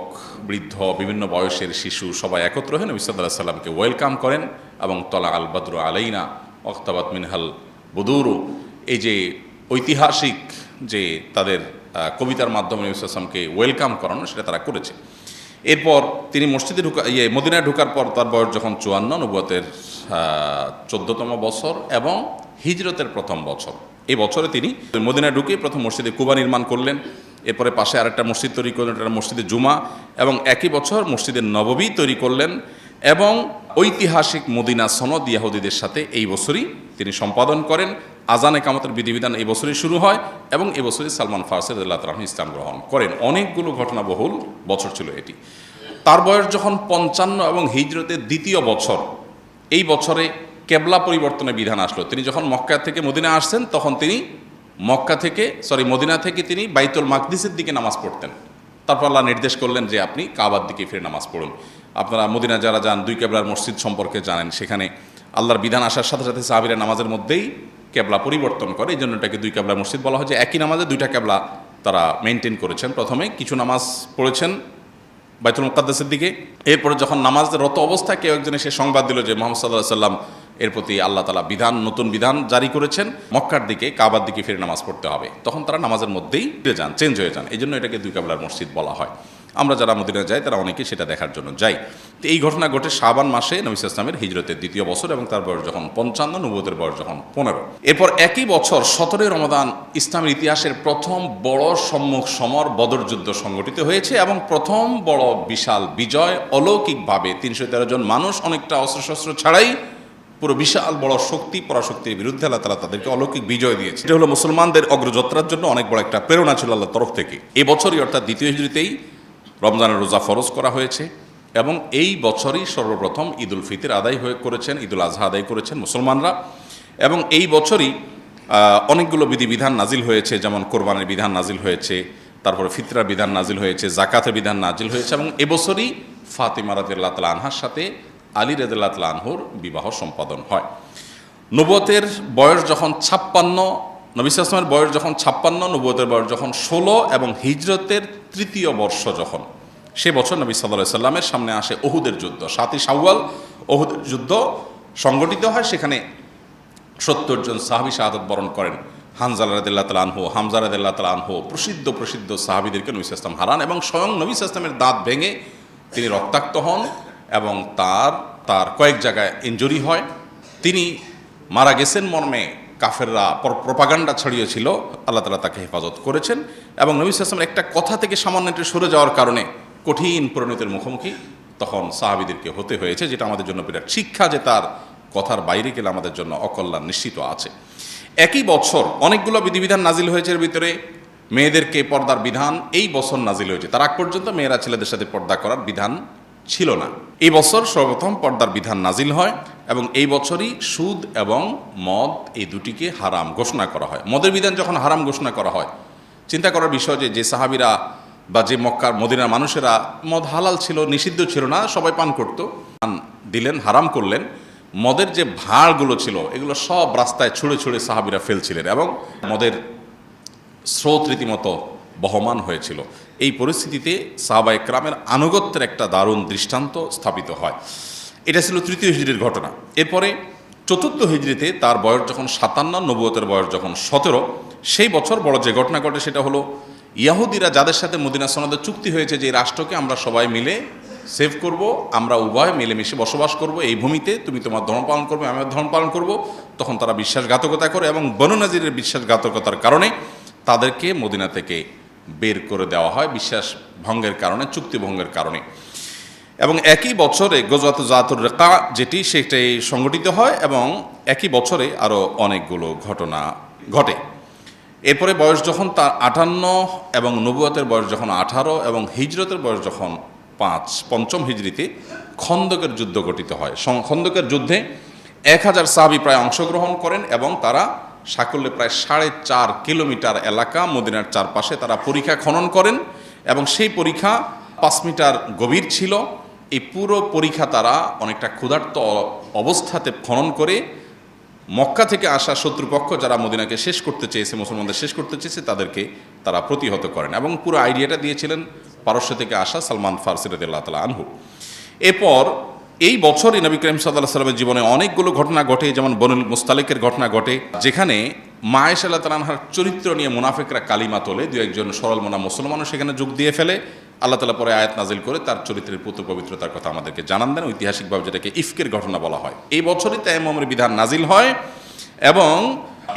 বৃদ্ধ, বিভিন্ন বয়সের শিশু সবাই একত্র হয়ে নবী সাল্লাল্লাহু আলাইহি ওয়াসাল্লামকে ওয়েলকাম করেন এবং তলা আল বদরু আলাইনা ওয়াক্তাবাত মিনহাল বুদুরু, এই যে ঐতিহাসিক যে তাদের কবিতার মাধ্যমে নবী সাল্লাল্লাহু আলাইহি ওয়াসাল্লামকে ওয়েলকাম করানো, সেটা তারা করেছে। এরপর তিনি মসজিদে মদিনায় ঢোকার পর তার বয়স যখন 54, নবুয়তের 14তম বছর এবং হিজরতের প্রথম বছর, এই বছরে তিনি মদিনায় ঢুকে প্রথম মসজিদে কুবা নির্মাণ করলেন। এরপরে পাশে আরেকটা মসজিদ তৈরি করলেন, এটা মসজিদে জুমা, এবং একই বছর মসজিদে নববী তৈরি করলেন। এবং ঐতিহাসিক মদিনা সনদ ইয়াহুদীদের সাথে এই বছরই তিনি সম্পাদন করেন। আজান একামতের বিধিবিধান এই বছরই শুরু হয় এবং এই বছরই সালমান ফারসি রাদিয়াল্লাহু তাআলা আনহু ইসলাম গ্রহণ করেন। অনেকগুলো ঘটনাবহুল বছর ছিল এটি। তার বয়স যখন 55 এবং হিজরতের 2য় বছর, এই বছরে কেবলা পরিবর্তনের বিধান আসলো। তিনি যখন মক্কা থেকে মদিনা আসছেন, তখন তিনি মদিনা থেকে তিনি বাইতুল মাকদিসের দিকে নামাজ পড়তেন। তারপর আল্লাহ নির্দেশ করলেন যে আপনি কাবার দিকে ফিরে নামাজ পড়ুন। আপনারা মদিনা যারা যান, 2 কেবলার মসজিদ সম্পর্কে জানেন। সেখানে আল্লাহর বিধান আসার সাথে সাথে সাহাবীরা নামাজের মধ্যেই কেবলা পরিবর্তন করে, এই জন্য এটাকে 2 কেবলার মসজিদ বলা হয়। যে একই নামাজে 2টা কেবলা তারা মেনটেন করেছেন। প্রথমে কিছু নামাজ পড়েছেন বাইতুল মুকাদ্দাসের দিকে, এরপরে যখন নামাজের রত অবস্থায় কেউ একজন এসে সংবাদ দিল যে মুহাম্মদ সাল্লাল্লাহু আলাইহি ওয়াসাল্লাম এর প্রতি আল্লাহ তাআলা নতুন বিধান জারি করেছেন, মক্কার দিকে কাবার দিকে ফিরে নামাজ পড়তে হবে, তখন তারা নামাজের মধ্যেই চেঞ্জ হয়ে যান। এই জন্য এটাকে 2 কেবলার মসজিদ বলা হয়। আমরা যারা মদিনায় যাই তারা অনেকেই সেটা দেখার জন্য যাই। তো এই ঘটনা ঘটে শাবান মাসে নবী সাল্লাল্লাহু আলাইহি ওয়াসাল্লামের হিজরতের 2য় বছর এবং তার বয়স যখন 55, নবুয়তের বয়স যখন 15। এরপর একই বছর 17 রমাদান ইসলামের ইতিহাসের প্রথম বড় সম্মুখ সমর বদর যুদ্ধ সংগঠিত হয়েছে এবং প্রথম বড় বিশাল বিজয়, অলৌকিকভাবে 313 জন মানুষ অনেকটা অস্ত্রশস্ত্র ছাড়াই পুরো বিশাল বড় শক্তি পরাশক্তির বিরুদ্ধে আল্লাহ তাআলা তাদেরকে অলৌকিক বিজয় দিয়েছে। এটা হলো মুসলমানদের অগ্রযাত্রার জন্য অনেক বড় একটা প্রেরণা ছিল আল্লাহর তরফ থেকে। এই বছরই অর্থাৎ 2য় হিজরিতেই রমজানের রোজা ফরজ করা হয়েছে এবং এই বছরই সর্বপ্রথম ঈদুল ফিতর আদায় করেছেন, ঈদুল আজহা আদায় করেছেন মুসলমানরা। এবং এই বছরই অনেকগুলো বিধিবিধান নাজিল হয়েছে, যেমন কোরবানির বিধান নাজিল হয়েছে, তারপরে ফিতরার বিধান নাজিল হয়েছে, জাকাতের বিধান নাজিল হয়েছে এবং এবছরই ফাতিমা রাদিয়াল্লাহু তাআলা আনহার সাথে আলী রাদিয়াল্লাহু তাআলা আনহুর বিবাহ সম্পাদন হয়। নবুয়তের বয়স যখন 56, নবী সাল্লাল্লাহু আলাইহি ওয়াসাল্লামের বয়স যখন 56, নবুয়তের বয়স যখন 16 এবং হিজরতের 3য় বর্ষ যখন, সে বছর নবী সাল্লাল্লাহু আলাইহি ওয়াসাল্লামের সামনে আসে ওহুদের যুদ্ধ। 7ই শাওয়াল ওহুদের যুদ্ধ সংগঠিত হয়। সেখানে 70 জন সাহাবী শাহাদাত বরণ করেন। হানজালা রাদিয়াল্লাহু তাআলা আনহু, হামজা রাদিয়াল্লাহু তাআলা আনহু, প্রসিদ্ধ সাহাবীদেরকে নবী সাল্লাল্লাহু আলাইহি ওয়াসাল্লাম হারান এবং স্বয়ং নবী সাল্লাল্লাহু আলাইহি ওয়াসাল্লামের দাঁত ভেঙে তিনি রক্তাক্ত হন এবং তার কয়েক জায়গায় ইনজুরি হয়। তিনি মারা গেছেন মর্মে কাফেররা প্রপাগান্ডা ছড়িয়েছিল, আল্লাহ তাআলা তাকে হেফাজত করেছেন এবং নবী সাল্লাল্লাহু আলাইহি ওয়াসাল্লাম একটা কথা থেকে সামান্য একটু সরে যাওয়ার কারণে কঠিন পরিণতির মুখোমুখি তখন সাহাবীদেরকে হতে হয়েছে, যেটা আমাদের জন্য বিরাট শিক্ষা যে তার কথার বাইরে গেলে আমাদের জন্য অকল্যাণ নিশ্চিত আছে। একই বছর অনেকগুলো বিধিবিধান নাজিল হয়েছে। এর ভিতরে মেয়েদেরকে পর্দার বিধান এই বছর নাজিল হয়েছে। তার আগ পর্যন্ত মেয়েরা ছেলেদের সাথে পর্দা করার বিধান ছিল না। এই বছর সর্বপ্রথম পর্দার বিধান নাজিল হয় এবং এই বছরই সুদ এবং মদ এই দুটিকে হারাম ঘোষণা করা হয়। মদের বিধান যখন হারাম ঘোষণা করা হয়, চিন্তা করার বিষয় যে সাহাবীরা বা যে মক্কার মদিনার মানুষেরা মদ হালাল ছিল, নিষিদ্ধ ছিল না, সবাই পান করত, দিলেন, হারাম করলেন। মদের যে ভাঁড়গুলো ছিল এগুলো সব রাস্তায় ছুঁড়ে ছুঁড়ে সাহাবীরা ফেলছিলেন এবং মদের স্রোত রীতিমতো বহমান হয়েছিল। এই পরিস্থিতিতে সাহাবা একরামের আনুগত্যের একটা দারুণ দৃষ্টান্ত স্থাপিত হয়। এটা ছিল 3য় হিজরির ঘটনা। এরপরে 4র্থ হিজরিতে তার বয়স যখন 57, নবুয়তের বয়স যখন 17, সেই বছর বড় যে ঘটনা ঘটে সেটা হলো ইয়াহুদিরা যাদের সাথে মদিনা সনদে চুক্তি হয়েছে যে এই রাষ্ট্রকে আমরা সবাই মিলে সেভ করব, আমরা উভয় মিলেমিশে বসবাস করব এই ভূমিতে, তুমি তোমার ধর্ম পালন করবে, আমি আমার ধর্ম পালন করব, তখন তারা বিশ্বাসঘাতকতা করে এবং বনু নাজিরের বিশ্বাসঘাতকতার কারণে তাদেরকে মদিনা থেকে বের করে দেওয়া হয়, বিশ্বাস ভঙ্গের কারণে, চুক্তি ভঙ্গের কারণে। এবং একই বছরে গজওয়াত জাতুর রিকা সেটাই সংগঠিত হয় এবং একই বছরে আরও অনেকগুলো ঘটনা ঘটে। এরপরে বয়স যখন তার 58 এবং নবুয়তের বয়স যখন 18 এবং হিজরতের বয়স যখন 5 হিজরিতে খন্দকের যুদ্ধ গঠিত হয়। খন্দকের যুদ্ধে 1000 সাহাবী প্রায় অংশগ্রহণ করেন এবং তারা সাকল্যে প্রায় 4.5 কিলোমিটার এলাকা মদিনার চারপাশে তারা পরীক্ষা খনন করেন এবং সেই পরীক্ষা 5 মিটার গভীর ছিল। এই পুরো পরীক্ষা তারা অনেকটা ক্ষুধার্ত অবস্থাতে খনন করে মক্কা থেকে আসা শত্রুপক্ষ যারা মদিনাকে শেষ করতে চেয়েছে, মুসলমানদের শেষ করতে চেয়েছে, তাদেরকে তারা প্রতিহত করেন এবং পুরো আইডিয়াটা দিয়েছিলেন পারস্য থেকে আসা সালমান ফারসি রাদিয়াল্লাহু তাআলা আনহু। এরপর এই বছরই নবী করিম সাল্লাল্লাহু আলাইহি ওয়াসাল্লামের জীবনে অনেকগুলো ঘটনা ঘটে, যেমন বনুল মুস্তালিকের ঘটনা ঘটে, যেখানে মা আয়েশা রাদিয়াল্লাহু তাআলা আনহার চরিত্র নিয়ে মুনাফিকরা কালিমা তোলে, দু একজন সরল মনা মুসলমানও সেখানে যোগ দিয়ে ফেলে। আল্লাহ তাআলা পরে আয়াত নাজিল করে তার চরিত্রের পুত্র পবিত্রতার কথা আমাদেরকে জানান দেন, ঐতিহাসিকভাবে যেটাকে ইফকের ঘটনা বলা হয়। এই বছরই তায়াম্মুমের বিধান নাজিল হয় এবং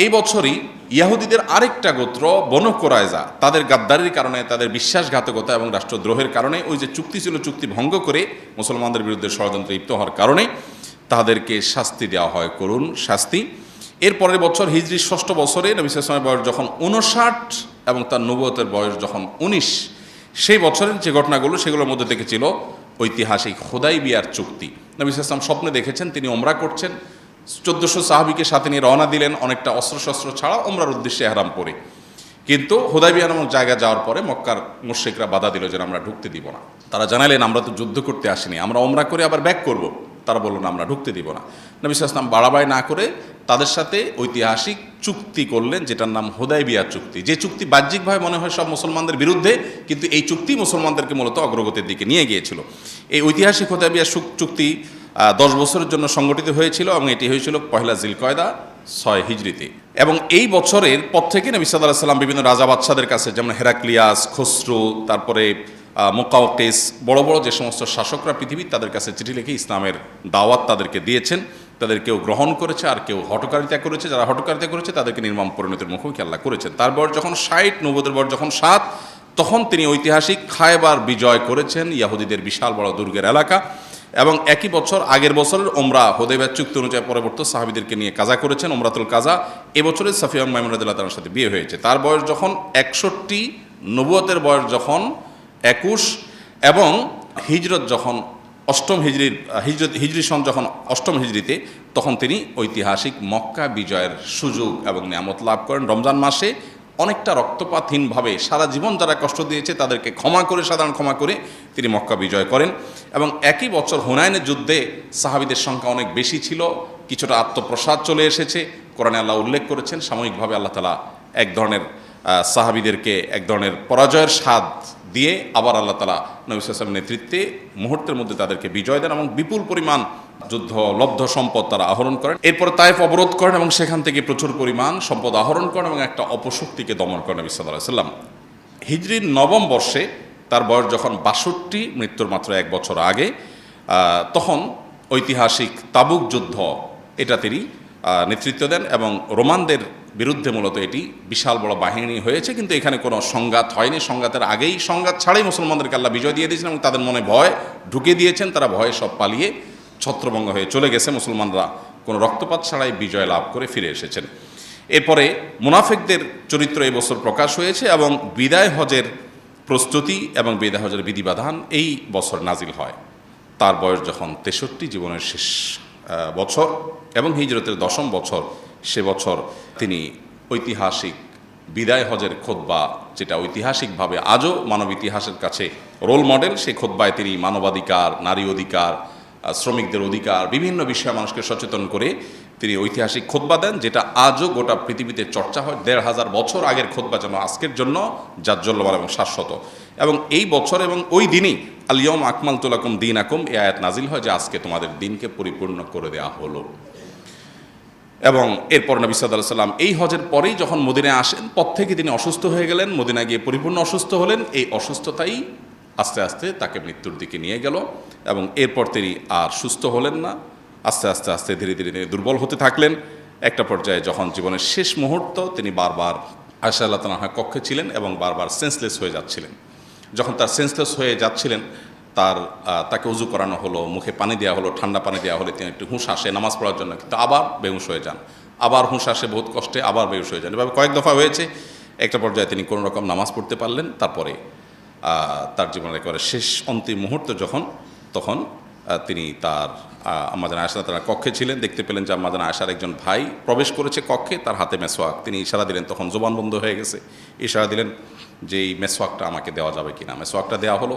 এই বছরই ইয়াহুদীদের আরেকটা গোত্র বনু কুরাইজা তাদের গাদ্দারির কারণে, তাদের বিশ্বাসঘাতকতা এবং রাষ্ট্রদ্রোহের কারণে, ওই যে চুক্তি ছিল চুক্তি ভঙ্গ করে মুসলমানদের বিরুদ্ধে ষড়যন্ত্রে লিপ্ত হওয়ার কারণে তাদেরকে শাস্তি দেওয়া হয়, করুণ শাস্তি। এর পরের বছর হিজরি 6ষ্ঠ বছরে নবী সাল্লাল্লাহু আলাইহি ওয়াসাল্লামের বয়স যখন 59 এবং তার নবুয়তের বয়স যখন 19, সেই বছরের যে ঘটনাগুলো সেগুলোর মধ্যে থেকে ছিল ঐতিহাসিক হুদাইবিয়ার চুক্তি। নবী সাল্লাল্লাহু আলাইহি ওয়াসাল্লাম স্বপ্নে দেখেছেন তিনি ওমরা করছেন, 1400 সাহাবীকে সাথে নিয়ে রওনা দিলেন, অনেকটা অস্ত্রশস্ত্র ছাড়া ওমরার উদ্দেশ্যে ইহরাম পরে। কিন্তু হুদাইবিয়া নামক জায়গা যাওয়ার পরে মক্কার মুশরিকরা বাধা দিল যে আমরা ঢুকতে দিব না। তারা জানালেন আমরা তো যুদ্ধ করতে আসিনি, আমরা ওমরা করে আবার ব্যাক করব। তারা বলল না, আমরা ঢুকতে দিব না। নবী সাল্লাল্লাহু আলাইহি ওয়াসাল্লাম বাড়াবাড়ি না করে তাদের সাথে ঐতিহাসিক চুক্তি করলেন, যেটার নাম হুদাইবিয়া চুক্তি। যে চুক্তি বাহ্যিকভাবে মনে হয় সব মুসলমানদের বিরুদ্ধে, কিন্তু এই চুক্তি মুসলমানদেরকে মূলত অগ্রগতির দিকে নিয়ে গিয়েছিল। এই ঐতিহাসিক হুদাইবিয়া চুক্তি 10 বছরের জন্য সংগঠিত হয়েছিল এবং এটি হয়েছিল 1 জিলকয়দা 6 হিজরিতে। এবং এই বছরের পর থেকে নবী সাল্লাল্লাহু আলাইহি ওয়াসাল্লাম বিভিন্ন রাজা বাদশাদের কাছে, যেমন হেরাক্লিয়াস, খসরু, তারপরে মুকাওকিস, বড় বড় যে সমস্ত শাসকরা পৃথিবীর, তাদের কাছে চিঠি লিখে ইসলামের দাওয়াত তাদেরকে দিয়েছেন। তাদের কেউ গ্রহণ করেছে আর কেউ হঠকারিতা করেছে। যারা হঠকারিতা করেছে তাদেরকে নির্মম পরিণতির মুখোমুখি আল্লাহ করেছেন। তার বয়স যখন 60, নবুয়তের বয়স যখন 7, তখন তিনি ঐতিহাসিক খায়বার বিজয় করেছেন, ইয়াহুদীদের বিশাল বড় দুর্গের এলাকা। এবং একই বছর আগের বছরের ওমরা হুদাইবিয়া চুক্তি অনুযায়ী পরবর্তী সাহাবীদেরকে নিয়ে কাজা করেছেন, ওমরাতুল কাজা। এবছরে সাফিয়া মাইমুনা রাদিয়াল্লাহু তাআলার সাথে বিয়ে হয়েছে। তার বয়স যখন 61, নবুয়তের বয়স যখন 21 এবং হিজরত যখন অষ্টম হিজরি সন যখন অষ্টম হিজরিতে, তখন তিনি ঐতিহাসিক মক্কা বিজয়ের সুযোগ এবং নিয়ামত লাভ করেন। রমজান মাসে অনেকটা রক্তপাতহীনভাবে সারা জীবন যারা কষ্ট দিয়েছে তাদেরকে সাধারণ ক্ষমা করে তিনি মক্কা বিজয় করেন। এবং একই বছর হুনাইনের যুদ্ধে সাহাবীদের সংখ্যা অনেক বেশি ছিল, কিছুটা আত্মপ্রসাদ চলে এসেছে। কোরআনে আল্লাহ উল্লেখ করেছেন সাময়িকভাবে আল্লাহ তাআলা এক ধরনের সাহাবীদেরকে এক ধরনের পরাজয়ের স্বাদ দিয়ে আবার আল্লাহ তাআলা নবী সাল্লাল্লাহু আলাইহি ওয়াসাল্লামের নেতৃত্বে মুহূর্তের মধ্যে তাদেরকে বিজয় দেন এবং বিপুল পরিমাণ যুদ্ধ লব্ধ সম্পদ তারা আহরণ করেন। এরপর তায়েফ অবরোধ করেন এবং সেখান থেকে প্রচুর পরিমাণ সম্পদ আহরণ করেন এবং একটা অপশক্তিকে দমন করেন নবী সাল্লাল্লাহু আলাইহি ওয়াসাল্লাম। হিজরির নবম বর্ষে তার বয়স যখন ৬২, মৃত্যুর মাত্র এক বছর আগে, তখন ঐতিহাসিক তাবুক যুদ্ধ এটা তিনি নেতৃত্ব দেন এবং রোমানদের বিরুদ্ধে মূলত এটি বিশাল বড় বাহিনী হয়েছে, কিন্তু এখানে কোনো সংঘাত হয়নি। সংঘাতের আগেই, সংঘাত ছাড়াই মুসলমানদেরকে আল্লাহ বিজয় দিয়ে দিয়েছেন এবং তাদের মনে ভয় ঢুকিয়ে দিয়েছেন। তারা ভয়ে সব পালিয়ে ছত্রভঙ্গ হয়ে চলে গেছে। মুসলমানরা কোনো রক্তপাত ছাড়াই বিজয় লাভ করে ফিরে এসেছেন। এরপরে মুনাফিকদের চরিত্র এই বছর প্রকাশ হয়েছে এবং বিদায় হজের প্রস্তুতি এবং বিদায় হজের বিধিবিধান এই বছর নাজিল হয়। তার বয়স যখন ৬৩, জীবনের শেষ বছর এবং হিজরতের ১০ম বছর, সে বছর তিনি ঐতিহাসিক বিদায় হজের খুতবা, যেটা ঐতিহাসিকভাবে আজও মানব ইতিহাসের কাছে রোল মডেল, সেই খুতবায় তিনি মানবাধিকার, নারী অধিকার, শ্রমিকদের অধিকার, বিভিন্ন বিষয়ে মানুষকে সচেতন করে তিনি ঐতিহাসিক খুতবা দেন, যেটা আজও গোটা পৃথিবীতে চর্চা হয়। ১৫০০ বছর আগের খুতবা যেন আজকের জন্য জাজ্জল্যমান এবং শাশ্বত। এবং এই বছর এবং ওই দিনই আল-ইয়াউমা আকমালতু লাকুম দীনাকুম এই আয়াত নাজিল হয় যে আজকে তোমাদের দিনকে পরিপূর্ণ করে দেওয়া হলো। এবং এরপর নবী সাল্লাল্লাহু আলাইহি ওয়াসাল্লাম এই হজের পরেই যখন মদিনায় আসেন, পর থেকে তিনি অসুস্থ হয়ে গেলেন, মদিনায় গিয়ে পরিপূর্ণ অসুস্থ হলেন। এই অসুস্থতাই আস্তে আস্তে তাকে মৃত্যুর দিকে নিয়ে গেল এবং এরপর তিনি আর সুস্থ হলেন না। আস্তে আস্তে আস্তে ধীরে ধীরে তিনি দুর্বল হতে থাকলেন। একটা পর্যায়ে যখন জীবনের শেষ মুহূর্ত, তিনি বারবার আয়েশা রাদিয়াল্লাহু তাআলার কক্ষে ছিলেন এবং বারবার সেন্সলেস হয়ে যাচ্ছিলেন। যখন তার সেন্সলেস হয়ে যাচ্ছিলেন, তাকে উজু করানো হলো, মুখে পানি দেওয়া হলো, ঠান্ডা পানি দেওয়া হলে তিনি একটু হুঁশ আসে নামাজ পড়ার জন্য, কিন্তু আবার বেহুশ হয়ে যান, আবার হুঁশ আসে বহুত কষ্টে, আবার বেহুশ হয়ে যান। এভাবে কয়েক দফা হয়েছে। একটা পর্যায়ে তিনি কোনো রকম নামাজ পড়তে পারলেন। তারপরে তার জীবনের একেবারে শেষ অন্তিম মুহূর্ত যখন, তখন তিনি তার আম্মা জান আয়েশা তার কক্ষে ছিলেন, দেখতে পেলেন যে আম্মা জান আয়েশার একজন ভাই প্রবেশ করেছে কক্ষে, তার হাতে মেসওয়াক। তিনি ইশারা দিলেন, তখন জবান বন্ধ হয়ে গেছে, ইশারা দিলেন যে এই মেসওয়াকটা আমাকে দেওয়া যাবে কিনা। মেসওয়াকটা দেওয়া হলো।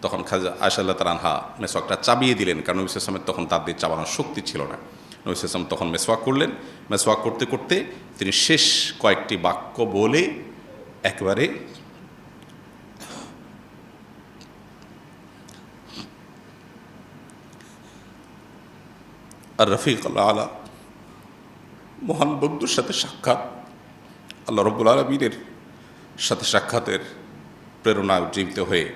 তখন খাজা আয়েশা রাদিয়াল্লাহু তাআলা মেসওয়াকটা চাবিয়ে দিলেন, কারণ নবী সাল্লাল্লাহু আলাইহি ওয়াসাল্লামের তখন দাঁত দিয়ে চাবানোর শক্তি ছিল না। নবী সাল্লাল্লাহু আলাইহি ওয়াসাল্লাম তখন মেসওয়াক করলেন। মেসওয়াক করতে করতে তিনি শেষ কয়েকটি বাক্য বলে একবারে আর রফিক আলা, মহান বন্ধুর সাথে সাক্ষাৎ, আল্লাহ রাব্বুল আলামিনের সাথে সাক্ষাতের প্রেরণা উজ্জীবিত হয়ে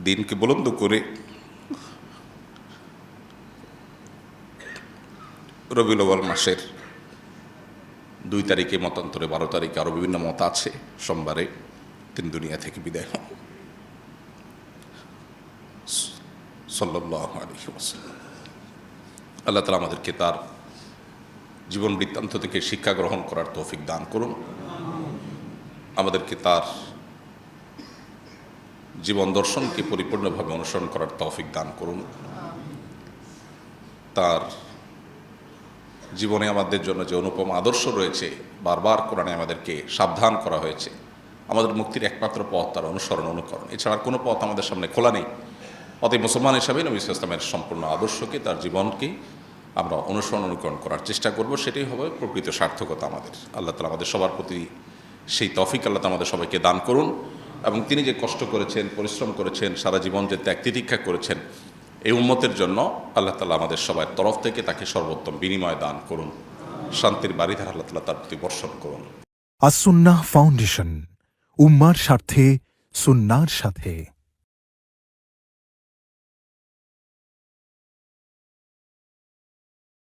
দিনকে বুলন্দ করে রবিউল আউয়াল মাসের 2 তারিখে, মতান্তরে 12 তারিখে, আরও বিভিন্ন মত আছে, সোমবারে তিনি দুনিয়া থেকে বিদায় হন সাল্লাল্লাহু আলাইহি ওয়াসাল্লাম। আল্লাহ তাআলা আমাদেরকে তার জীবন বৃত্তান্ত থেকে শিক্ষা গ্রহণ করার তৌফিক দান করুন, আমাদেরকে তার জীবন দর্শনকে পরিপূর্ণভাবে অনুসরণ করার তৌফিক দান করুন। তার জীবনে আমাদের জন্য যে অনুপম আদর্শ রয়েছে, বারবার কোরআনে আমাদেরকে সাবধান করা হয়েছে, আমাদের মুক্তির একমাত্র পথ তার অনুসরণ, অনুকরণ, এছাড়া কোনো পথ আমাদের সামনে খোলা নেই। অতএব মুসলমান হিসাবে নবী সাল্লাল্লাহু আলাইহি ওয়াসাল্লামের সম্পূর্ণ আদর্শকে, তার জীবনকে আমরা অনুসরণ, অনুকরণ করার চেষ্টা করব। সেটাই হবে প্রকৃত সার্থকতা আমাদের। আল্লাহ তাআলা আমাদের সবার প্রতি সেই তৌফিক আল্লাহ তাআলা আমাদের সবাইকে দান করুন এবং তিনি যে কষ্ট করেছেন, পরিশ্রম করেছেন, সারা জীবন যে ত্যাগ তিতিক্ষা করেছেন এই উম্মতের জন্য, আল্লাহ তাআলা আমাদের সবার তরফ থেকে তাকে সর্বোত্তম বিনিময় দান করুন। শান্তির বারিধারা আল্লাহ তাআলা তার প্রতি বর্ষণ করুন। আস-সুন্নাহ ফাউন্ডেশন, উম্মার স্বার্থে সুন্নাহর সাথে।